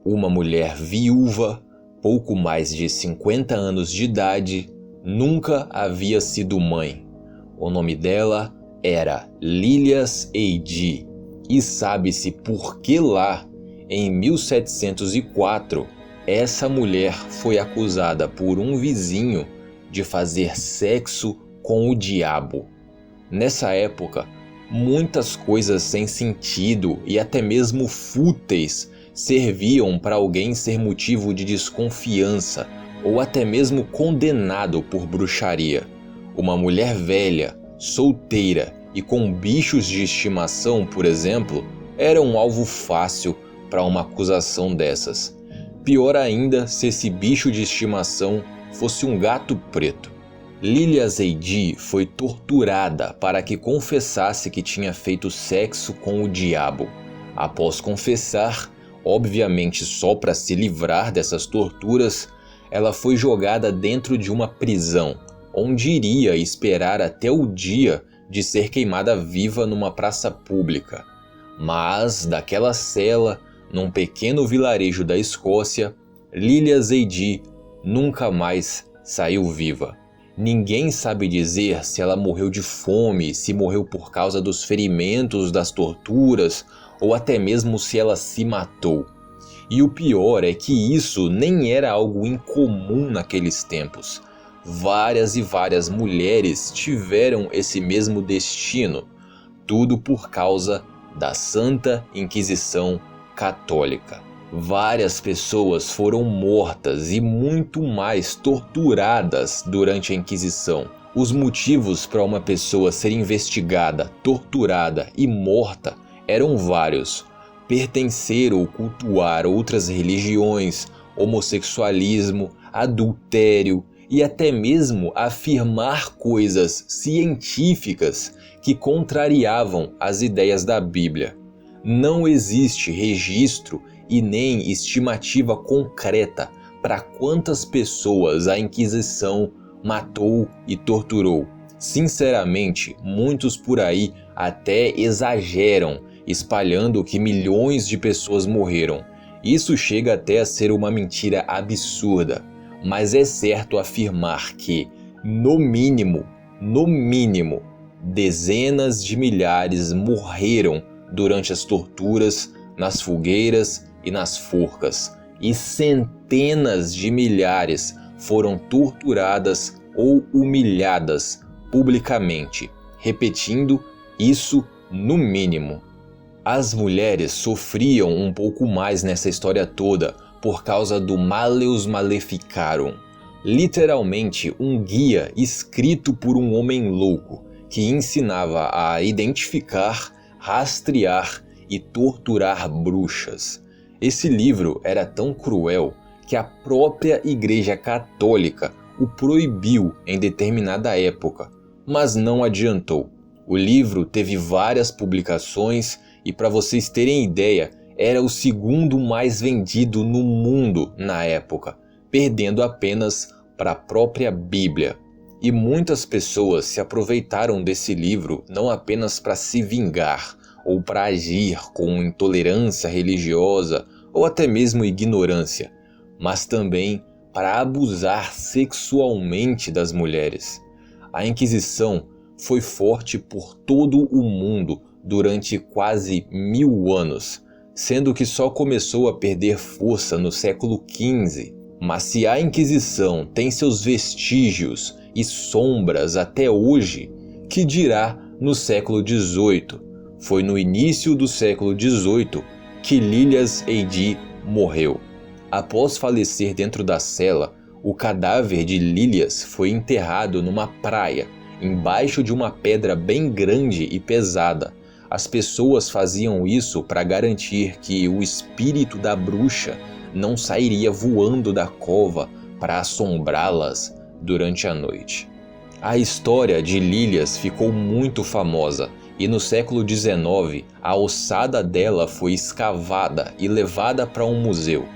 Uma mulher viúva, pouco mais de 50 anos de idade, nunca havia sido mãe. O nome dela era Lilias Eidi, e sabe-se por que lá, em 1704, essa mulher foi acusada por um vizinho de fazer sexo com o diabo. Nessa época, muitas coisas sem sentido e até mesmo fúteis serviam para alguém ser motivo de desconfiança ou até mesmo condenado por bruxaria. Uma mulher velha, solteira e com bichos de estimação, por exemplo, era um alvo fácil para uma acusação dessas. Pior ainda se esse bicho de estimação fosse um gato preto. Lilias Eidi foi torturada para que confessasse que tinha feito sexo com o diabo. Após confessar, obviamente só para se livrar dessas torturas, ela foi jogada dentro de uma prisão, onde iria esperar até o dia de ser queimada viva numa praça pública. Mas, daquela cela, num pequeno vilarejo da Escócia, Lilias Eidi nunca mais saiu viva. Ninguém sabe dizer se ela morreu de fome, se morreu por causa dos ferimentos das torturas ou até mesmo se ela se matou. E o pior é que isso nem era algo incomum naqueles tempos. Várias e várias mulheres tiveram esse mesmo destino, tudo por causa da Santa Inquisição Católica. Várias pessoas foram mortas e muito mais torturadas durante a Inquisição. Os motivos para uma pessoa ser investigada, torturada e morta eram vários: pertencer ou cultuar outras religiões, homossexualismo, adultério e até mesmo afirmar coisas científicas que contrariavam as ideias da Bíblia. Não existe registro e nem estimativa concreta para quantas pessoas a Inquisição matou e torturou. Sinceramente, muitos por aí até exageram, espalhando que milhões de pessoas morreram. Isso chega até a ser uma mentira absurda, mas é certo afirmar que, no mínimo, dezenas de milhares morreram durante as torturas, nas fogueiras e nas forcas, e centenas de milhares foram torturadas ou humilhadas publicamente, repetindo isso no mínimo. As mulheres sofriam um pouco mais nessa história toda por causa do Malleus Maleficarum, literalmente um guia escrito por um homem louco que ensinava a identificar, rastrear e torturar bruxas. Esse livro era tão cruel que a própria Igreja Católica o proibiu em determinada época, mas não adiantou. O livro teve várias publicações e, para vocês terem ideia, era o segundo mais vendido no mundo na época, perdendo apenas para a própria Bíblia. E muitas pessoas se aproveitaram desse livro não apenas para se vingar ou para agir com intolerância religiosa ou até mesmo ignorância, mas também para abusar sexualmente das mulheres. A Inquisição foi forte por todo o mundo durante quase 1000 anos, sendo que só começou a perder força no século XV. Mas se a Inquisição tem seus vestígios e sombras até hoje, que dirá no século XVIII? Foi no início do século XVIII que Lilias Eidi morreu. Após falecer dentro da cela, o cadáver de Lilias foi enterrado numa praia, embaixo de uma pedra bem grande e pesada. As pessoas faziam isso para garantir que o espírito da bruxa não sairia voando da cova para assombrá-las durante a noite. A história de Lilias ficou muito famosa e no século XIX a ossada dela foi escavada e levada para um museu.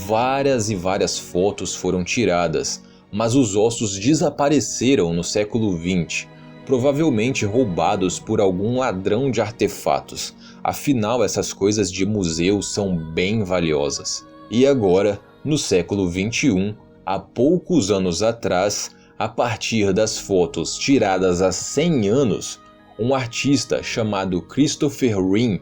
Várias e várias fotos foram tiradas, mas os ossos desapareceram no século XX, provavelmente roubados por algum ladrão de artefatos. Afinal, essas coisas de museu são bem valiosas. E agora, no século XXI, há poucos anos atrás, a partir das fotos tiradas há 100 anos, um artista chamado Christopher Wren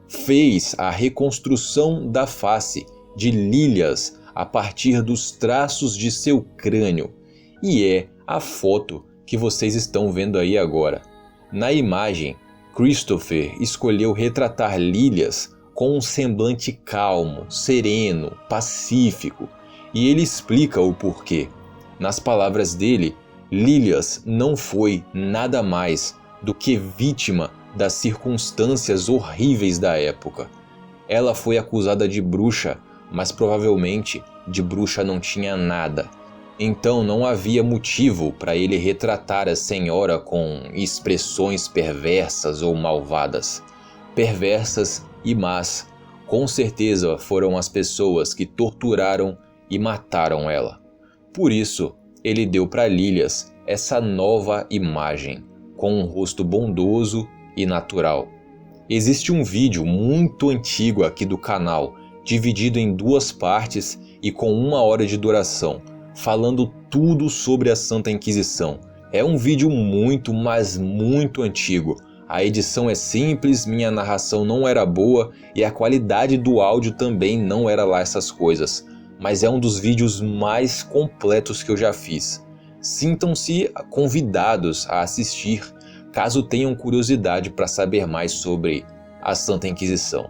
fez a reconstrução da face de Lilias a partir dos traços de seu crânio. E é a foto que vocês estão vendo aí agora. Na imagem, Christopher escolheu retratar Lilias com um semblante calmo, sereno, pacífico, e ele explica o porquê. Nas palavras dele, Lilias não foi nada mais do que vítima das circunstâncias horríveis da época. Ela foi acusada de bruxa, mas provavelmente de bruxa não tinha nada. Então não havia motivo para ele retratar a senhora com expressões perversas ou malvadas. Perversas e más, com certeza foram as pessoas que torturaram e mataram ela. Por isso, ele deu para Lilias essa nova imagem, com um rosto bondoso e natural. Existe um vídeo muito antigo aqui do canal, dividido em 2 partes e com 1 hora de duração, falando tudo sobre a Santa Inquisição. É um vídeo muito, mas muito antigo. A edição é simples, minha narração não era boa e a qualidade do áudio também não era lá essas coisas. Mas é um dos vídeos mais completos que eu já fiz. Sintam-se convidados a assistir, caso tenham curiosidade para saber mais sobre a Santa Inquisição.